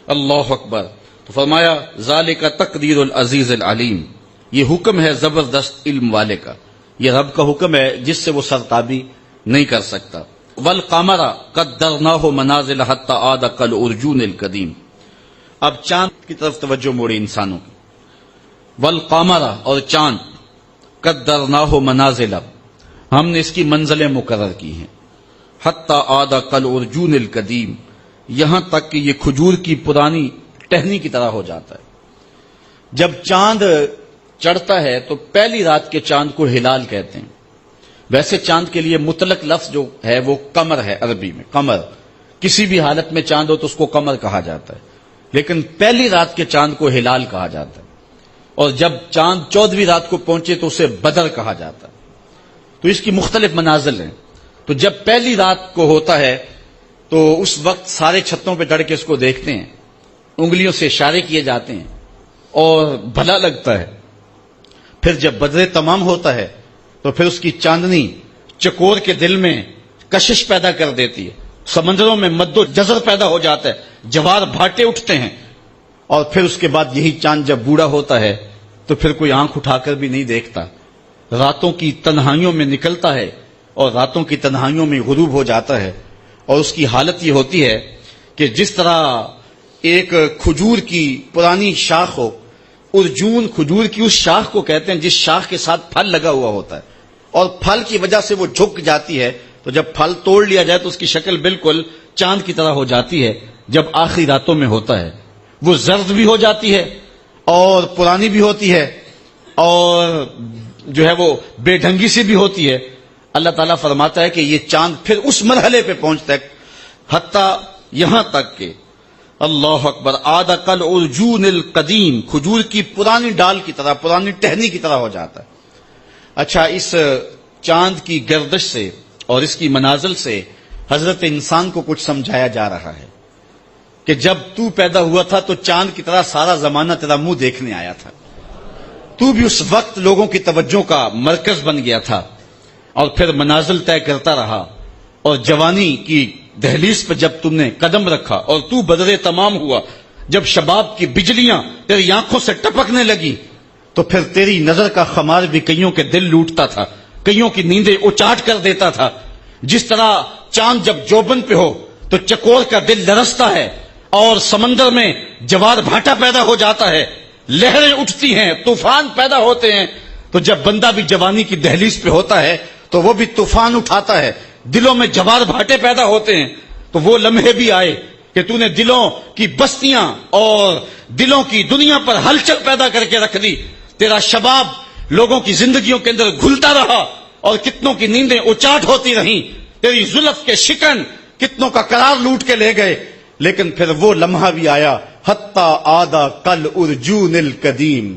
اللہ اکبر۔ تو فرمایا ذالک تقدیر العزیز العلیم، یہ حکم ہے زبردست علم والے کا، یہ رب کا حکم ہے جس سے وہ سرتابی نہیں کر سکتا۔ والقمر قدرناہ منازل حتی عاد کالعرجون القدیم۔ اب چاند کی طرف توجہ موڑی انسانوں کی۔ والقمر، اور چاند، قدرناہ منازل، ہم نے اس کی منزلیں مقرر کی ہیں، حتی عاد کالعرجون القدیم، یہاں تک کہ یہ کھجور کی پرانی ٹہنی کی طرح ہو جاتا ہے۔ جب چاند چڑھتا ہے تو پہلی رات کے چاند کو ہلال کہتے ہیں۔ ویسے چاند کے لیے مطلق لفظ جو ہے وہ قمر ہے، عربی میں قمر، کسی بھی حالت میں چاند ہو تو اس کو قمر کہا جاتا ہے، لیکن پہلی رات کے چاند کو ہلال کہا جاتا ہے، اور جب چاند 14ویں رات کو پہنچے تو اسے بدر کہا جاتا ہے۔ تو اس کی مختلف منازل ہیں۔ تو جب پہلی رات کو ہوتا ہے تو اس وقت سارے چھتوں پہ چڑھ کے اس کو دیکھتے ہیں، انگلیوں سے اشارے کیے جاتے ہیں اور بھلا لگتا ہے۔ پھر جب بدر تمام ہوتا ہے تو پھر اس کی چاندنی چکور کے دل میں کشش پیدا کر دیتی ہے، سمندروں میں مد و جزر پیدا ہو جاتا ہے، جوار بھاٹے اٹھتے ہیں، اور پھر اس کے بعد یہی چاند جب بوڑھا ہوتا ہے تو پھر کوئی آنکھ اٹھا کر بھی نہیں دیکھتا، راتوں کی تنہائیوں میں نکلتا ہے اور راتوں کی تنہائیوں میں غروب ہو جاتا ہے، اور اس کی حالت یہ ہوتی ہے کہ جس طرح ایک کھجور کی پرانی شاخ ہو، ارجون کھجور کی اس شاخ کو کہتے ہیں جس شاخ کے ساتھ پھل لگا ہوا ہوتا ہے، اور پھل کی وجہ سے وہ جھک جاتی ہے، تو جب پھل توڑ لیا جائے تو اس کی شکل بالکل چاند کی طرح ہو جاتی ہے۔ جب آخری راتوں میں ہوتا ہے وہ زرد بھی ہو جاتی ہے اور پرانی بھی ہوتی ہے اور جو ہے وہ بے ڈھنگی سی بھی ہوتی ہے۔ اللہ تعالیٰ فرماتا ہے کہ یہ چاند پھر اس مرحلے پہ پہنچتا ہے حتیٰ یہاں تک کہ اللہ اکبر عاد کل ارجون القدیم، کھجور کی پرانی ڈال کی طرح، پرانی ٹہنی کی طرح ہو جاتا ہے۔ اچھا، اس چاند کی گردش سے اور اس کی منازل سے حضرت انسان کو کچھ سمجھایا جا رہا ہے کہ جب تو پیدا ہوا تھا تو چاند کی طرح سارا زمانہ تیرا منہ دیکھنے آیا تھا، تو بھی اس وقت لوگوں کی توجہ کا مرکز بن گیا تھا، اور پھر منازل طے کرتا رہا، اور جوانی کی دہلیز پہ جب تم نے قدم رکھا اور تو بدر تمام ہوا، جب شباب کی بجلیاں تیری آنکھوں سے ٹپکنے لگی تو پھر تیری نظر کا خمار بھی کئیوں کے دل لوٹتا تھا، کئیوں کی نیندیں اچاٹ کر دیتا تھا۔ جس طرح چاند جب جوبن پہ ہو تو چکور کا دل لرزتا ہے اور سمندر میں جوار بھاٹا پیدا ہو جاتا ہے، لہریں اٹھتی ہیں، طوفان پیدا ہوتے ہیں، تو جب بندہ بھی جوانی کی دہلیز پہ ہوتا ہے تو وہ بھی طوفان اٹھاتا ہے، دلوں میں جوار بھاٹے پیدا ہوتے ہیں۔ تو وہ لمحے بھی آئے کہ تو نے دلوں کی بستیاں اور دلوں کی دنیا پر ہلچل پیدا کر کے رکھ دی، تیرا شباب لوگوں کی زندگیوں کے اندر گھلتا رہا اور کتنوں کی نیندیں اچاٹ ہوتی رہیں، تیری زلف کے شکن کتنوں کا قرار لوٹ کے لے گئے، لیکن پھر وہ لمحہ بھی آیا حتی آدھا کل ارجون القدیم،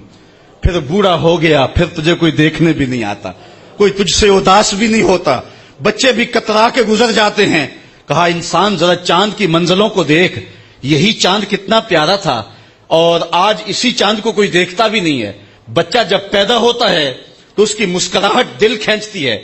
پھر بوڑھا ہو گیا، پھر تجھے کوئی دیکھنے بھی نہیں آتا، کوئی تجھ سے اداس بھی نہیں ہوتا، بچے بھی کترا کے گزر جاتے ہیں۔ کہا انسان ذرا چاند کی منزلوں کو دیکھ، یہی چاند کتنا پیارا تھا، اور آج اسی چاند کو کوئی دیکھتا بھی نہیں ہے۔ بچہ جب پیدا ہوتا ہے تو اس کی مسکراہٹ دل کھینچتی ہے،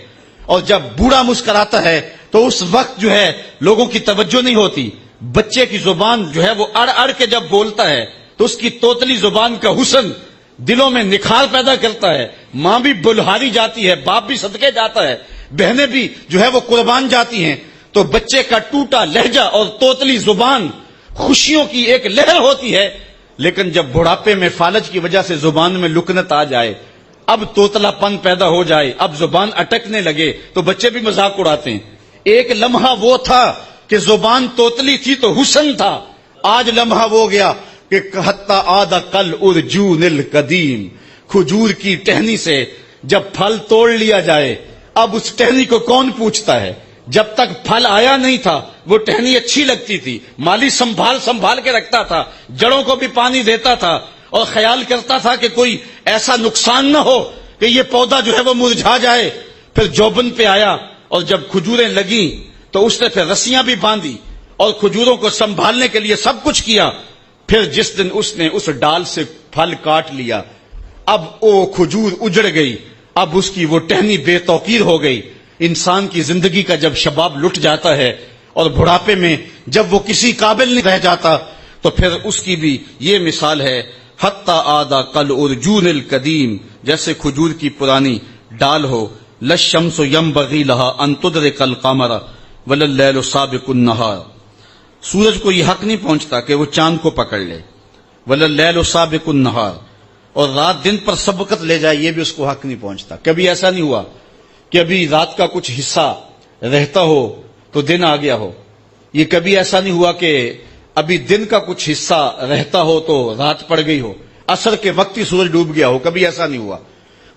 اور جب بوڑھا مسکراتا ہے تو اس وقت جو ہے لوگوں کی توجہ نہیں ہوتی۔ بچے کی زبان جو ہے وہ اڑ اڑ کے جب بولتا ہے تو اس کی توتلی زبان کا حسن دلوں میں نکھار پیدا کرتا ہے، ماں بھی بلہاری جاتی ہے، باپ بھی صدقے جاتا ہے، بہنیں بھی جو ہے وہ قربان جاتی ہیں، تو بچے کا ٹوٹا لہجہ اور توتلی زبان خوشیوں کی ایک لہر ہوتی ہے۔ لیکن جب بڑھاپے میں فالج کی وجہ سے زبان میں لکنت آ جائے، اب توتلا پن پیدا ہو جائے، اب زبان اٹکنے لگے تو بچے بھی مذاق اڑاتے ہیں۔ ایک لمحہ وہ تھا کہ زبان توتلی تھی تو حسن تھا، آج لمحہ وہ گیا کہ حتی آدھا کل ارجون القدیم، کھجور کی ٹہنی سے جب پھل توڑ لیا جائے اب اس ٹہنی کو کون پوچھتا ہے؟ جب تک پھل آیا نہیں تھا وہ ٹہنی اچھی لگتی تھی، مالی سنبھال کے رکھتا تھا، جڑوں کو بھی پانی دیتا تھا اور خیال کرتا تھا کہ کوئی ایسا نقصان نہ ہو کہ یہ پودا جو ہے وہ مرجھا جائے۔ پھر جوبن پہ آیا اور جب کھجوریں لگیں تو اس نے پھر رسیاں بھی باندھی اور کھجوروں کو سنبھالنے کے لیے سب کچھ کیا۔ پھر جس دن اس نے اس ڈال سے پھل کاٹ لیا، اب وہ کھجور اجڑ گئی، اب اس کی وہ ٹہنی بے توقیر ہو گئی۔ انسان کی زندگی کا جب شباب لٹ جاتا ہے اور بڑھاپے میں جب وہ کسی قابل نہیں رہ جاتا تو پھر اس کی بھی یہ مثال ہے حتی آدھا کل ارجون القدیم، جیسے کھجور کی پرانی ڈال ہو۔ للشمس ینبغی لها ان تدرک القمر ولللیل سابق النہار، سورج کو یہ حق نہیں پہنچتا کہ وہ چاند کو پکڑ لے، ولللیل سابق النہار، اور رات دن پر سبقت لے جائے، یہ بھی اس کو حق نہیں پہنچتا۔ کبھی ایسا نہیں ہوا کہ ابھی رات کا کچھ حصہ رہتا ہو تو دن آ گیا ہو، یہ کبھی ایسا نہیں ہوا کہ ابھی دن کا کچھ حصہ رہتا ہو تو رات پڑ گئی ہو، عصر کے وقت ہی سورج ڈوب گیا ہو، کبھی ایسا نہیں ہوا.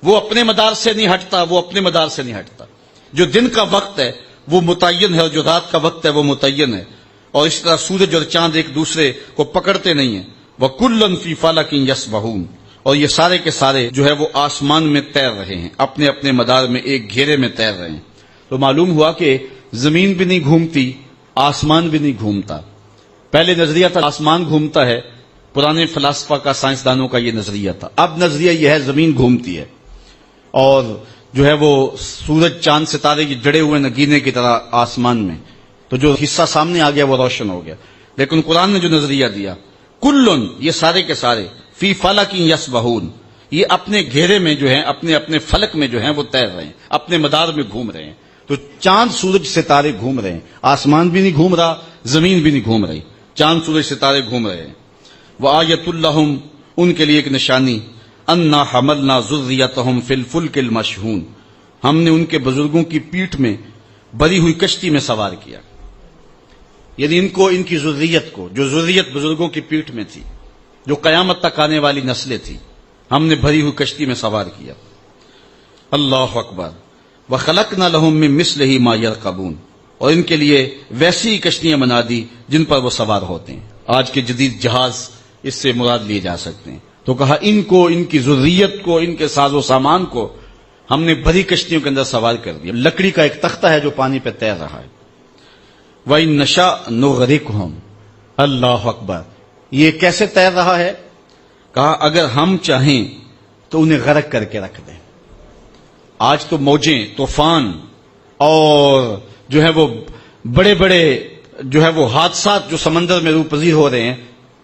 وہ اپنے مدار سے نہیں ہٹتا، وہ اپنے مدار سے نہیں ہٹتا. جو دن کا وقت ہے وہ متعین ہے اور جو رات کا وقت ہے وہ متعین ہے. اور اس طرح سورج اور چاند ایک دوسرے کو پکڑتے نہیں ہیں. وَكُلًّا فِي فَلَكٍ يَسْبَحُونَ. اور یہ سارے کے سارے جو ہے وہ آسمان میں تیر رہے ہیں، اپنے اپنے مدار میں ایک گھیرے میں تیر رہے ہیں. تو معلوم ہوا کہ زمین بھی نہیں گھومتی، آسمان بھی نہیں گھومتا. پہلے نظریہ تھا آسمان گھومتا ہے، پرانے فلاسفہ کا، سائنسدانوں کا یہ نظریہ تھا. اب نظریہ یہ ہے زمین گھومتی ہے اور جو ہے وہ سورج چاند ستارے یہ جڑے ہوئے نگینے کی طرح آسمان میں. تو جو حصہ سامنے آ گیا وہ روشن ہو گیا. لیکن قرآن نے جو نظریہ دیا، کلن، یہ سارے کے سارے، فی فلک یسبحون، یہ اپنے گھیرے میں جو ہیں، اپنے اپنے فلک میں جو ہیں وہ تیر رہے ہیں، اپنے مدار میں گھوم رہے ہیں. تو چاند سورج ستارے گھوم رہے ہیں، آسمان بھی نہیں گھوم رہا، زمین بھی نہیں گھوم رہی، چاند سورج ستارے گھوم رہے ہیں. وآیۃ لہم، ان کے لیے ایک نشانی، انا حملنا ذریتہم فی الفلک المشحون، ہم نے ان کے بزرگوں کی پیٹھ میں بری ہوئی کشتی میں سوار کیا. یعنی ان کو، ان کی ذریت کو، جو ذریت بزرگوں کی پیٹھ میں تھی، جو قیامت تک آنے والی نسلیں تھی، ہم نے بھری ہوئی کشتی میں سوار کیا. اللہ اکبر. وخلقنا لهم من مثله ما يركبون، اور ان کے لیے ویسی ہی کشتیاں بنا دی جن پر وہ سوار ہوتے ہیں. آج کے جدید جہاز اس سے مراد لیے جا سکتے ہیں. تو کہا ان کو، ان کی ذریت کو، ان کے ساز و سامان کو ہم نے بڑی کشتیوں کے اندر سوار کر دیا. لکڑی کا ایک تختہ ہے جو پانی پہ تیر رہا ہے. وَإِن نَّشَأْ نُغْرِقْهُمْ. اللہ اکبر. یہ کیسے تیر رہا ہے؟ کہا اگر ہم چاہیں تو انہیں غرق کر کے رکھ دیں. آج تو موجیں، طوفان اور جو ہے وہ بڑے بڑے جو ہے وہ حادثات جو سمندر میں روپذیر ہو رہے ہیں،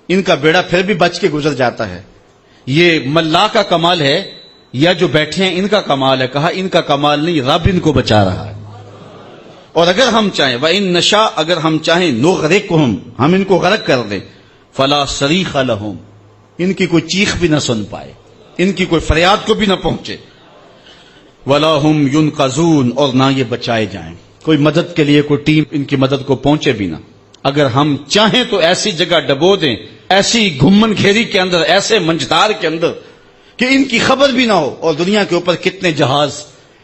ان کا بیڑا پھر بھی بچ کے گزر جاتا ہے. یہ ملا کا کمال ہے یا جو بیٹھے ہیں ان کا کمال ہے؟ کہا ان کا کمال نہیں، رب ان کو بچا رہا ہے. اور اگر ہم چاہیں، وَإِن نَّشَأْ، اگر ہم چاہیں، نُغْرِقْهُمْ، ہم ان کو غرق کر دیں، فَلَا صَرِيخَ لَهُمْ، ان کی کوئی چیخ بھی نہ سن پائے، ان کی کوئی فریاد کو بھی نہ پہنچے. وَلَا هُمْ يُنْقَذُونَ، اور نہ یہ بچائے جائیں، کوئی مدد کے لیے کوئی ٹیم ان کی مدد کو پہنچے بھی نہ. اگر ہم چاہیں تو ایسی جگہ ڈبو دیں، ایسی گھمن گھیری کے اندر، ایسے منجدار کے اندر کہ ان کی خبر بھی نہ ہو. اور دنیا کے اوپر کتنے جہاز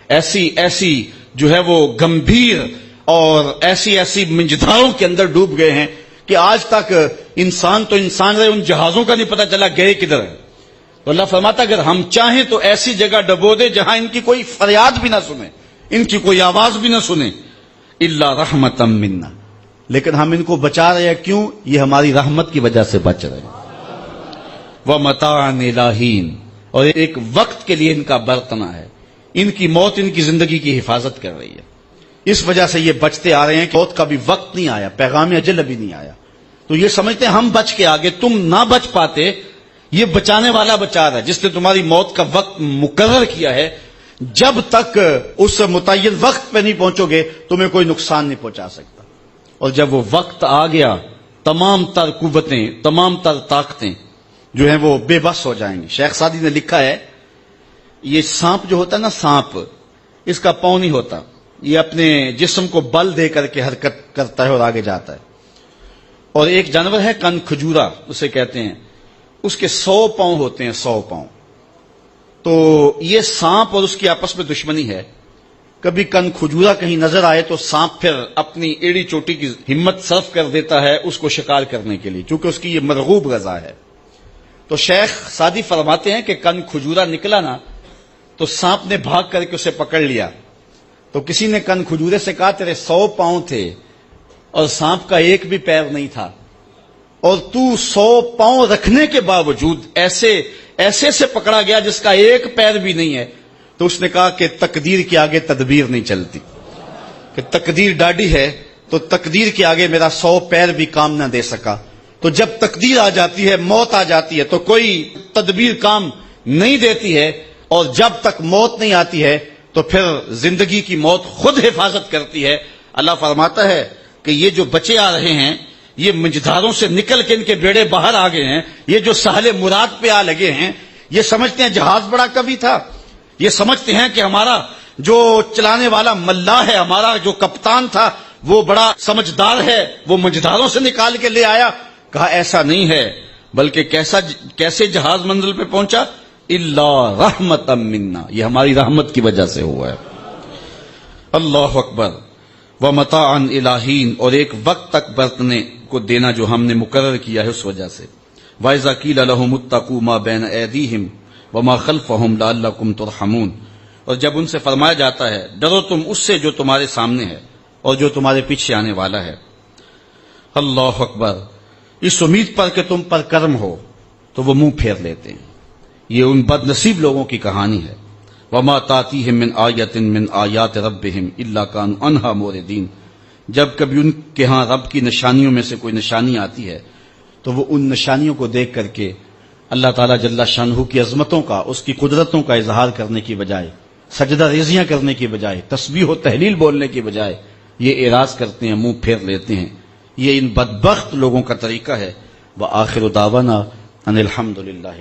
ایسی جو ہے وہ گمبھیر اور ایسی منجداروں کے اندر ڈوب گئے ہیں کہ آج تک انسان تو انسان رہے، ان جہازوں کا نہیں پتہ چلا گئے کدھر ہے. تو اللہ فرماتا اگر ہم چاہیں تو ایسی جگہ ڈبو دے جہاں ان کی کوئی فریاد بھی نہ سنے، ان کی کوئی آواز بھی نہ سنے. الا رحمتا منا، لیکن ہم ان کو بچا رہے ہیں. کیوں؟ یہ ہماری رحمت کی وجہ سے بچ رہے ہیں. ومتاعا الی حین، اور ایک وقت کے لیے ان کا برتنا ہے. ان کی موت ان کی زندگی کی حفاظت کر رہی ہے. اس وجہ سے یہ بچتے آ رہے ہیں کہ موت کا بھی وقت نہیں آیا، پیغام اجل ابھی نہیں آیا. تو یہ سمجھتے ہیں ہم بچ کے آگے، تم نہ بچ پاتے، یہ بچانے والا بچا رہا ہے جس نے تمہاری موت کا وقت مقرر کیا ہے. جب تک اس متعین وقت پہ نہیں پہنچو گے تمہیں کوئی نقصان نہیں پہنچا سکتا. اور جب وہ وقت آ گیا تمام تر قوتیں، تمام تر طاقتیں جو ہیں وہ بے بس ہو جائیں گی. شیخ سعدی نے لکھا ہے یہ سانپ جو ہوتا ہے نا، سانپ، اس کا پاؤں نہیں ہوتا، یہ اپنے جسم کو بل دے کر کے حرکت کرتا ہے اور آگے جاتا ہے. اور ایک جانور ہے کن کھجورا اسے کہتے ہیں، اس کے 100 پاؤں ہوتے ہیں، 100 پاؤں. تو یہ سانپ اور اس کی آپس میں دشمنی ہے. کبھی کن کھجورا کہیں نظر آئے تو سانپ پھر اپنی ایڑی چوٹی کی ہمت صرف کر دیتا ہے اس کو شکار کرنے کے لیے، کیونکہ اس کی یہ مرغوب غذا ہے. تو شیخ سعدی فرماتے ہیں کہ کن کھجورا نکلا نا تو سانپ نے بھاگ کر کے اسے پکڑ لیا. تو کسی نے کن کھجورے سے کہا تیرے 100 پاؤں تھے اور سانپ کا ایک بھی پیر نہیں تھا، اور تو 100 پاؤں رکھنے کے باوجود ایسے سے پکڑا گیا جس کا ایک پیر بھی نہیں ہے. تو اس نے کہا کہ تقدیر کے آگے تدبیر نہیں چلتی، کہ تقدیر ڈاڈی ہے تو تقدیر کے آگے میرا 100 پیر بھی کام نہ دے سکا. تو جب تقدیر آ جاتی ہے، موت آ جاتی ہے، تو کوئی تدبیر کام نہیں دیتی ہے. اور جب تک موت نہیں آتی ہے تو پھر زندگی کی موت خود حفاظت کرتی ہے. اللہ فرماتا ہے کہ یہ جو بچے آ رہے ہیں، یہ منجداروں سے نکل کے ان کے بیڑے باہر آ گئے ہیں، یہ جو ساحل مراد پہ آ لگے ہیں، یہ سمجھتے ہیں جہاز بڑا کبھی تھا، یہ سمجھتے ہیں کہ ہمارا جو چلانے والا ملا ہے، ہمارا جو کپتان تھا وہ بڑا سمجھدار ہے، وہ مجداروں سے نکال کے لے آیا. کہا ایسا نہیں ہے، بلکہ کیسے جہاز منزل پہ پہنچا؟ الا رحمتا منا، یہ ہماری رحمت کی وجہ سے ہوا ہے. اللہ اکبر. ومتاعا الہین، اور ایک وقت تک برتنے کو دینا جو ہم نے مقرر کیا ہے اس وجہ سے. وَإِذَا قِيلَ لَهُمُ اتَّقُوا مَا بَيْنَ أَيْدِيهِمْ وَمَا خَلْفَهُمْ لَعَلَّكُمْ تُرْحَمُونَ، اور جب ان سے فرمایا جاتا ہے ڈرو تم اس سے جو تمہارے سامنے ہے اور جو تمہارے پیچھے آنے والا ہے. اللہ اکبر. اس امید پر کہ تم پر کرم ہو تو وہ منہ پھیر لیتے ہیں. یہ ان بد نصیب لوگوں کی کہانی ہے. وَمَا تَأْتِيهِم مِّنْ آيَةٍ مِّنْ آيَاتِ رَبِّهِمْ إِلَّا كَانُوا عَنْهَا مُعْرِضِينَ، جب کبھی ان کے ہاں رب کی نشانیوں میں سے کوئی نشانی آتی ہے تو وہ ان نشانیوں کو دیکھ کر کے اللہ تعالیٰ جل شانہ کی عظمتوں کا، اس کی قدرتوں کا اظہار کرنے کی بجائے، سجدہ ریزیاں کرنے کی بجائے، تسبیح و تحلیل بولنے کی بجائے یہ اعراض کرتے ہیں، منہ پھیر لیتے ہیں. یہ ان بدبخت لوگوں کا طریقہ ہے. وآخر دعوانا ان الحمد للہ.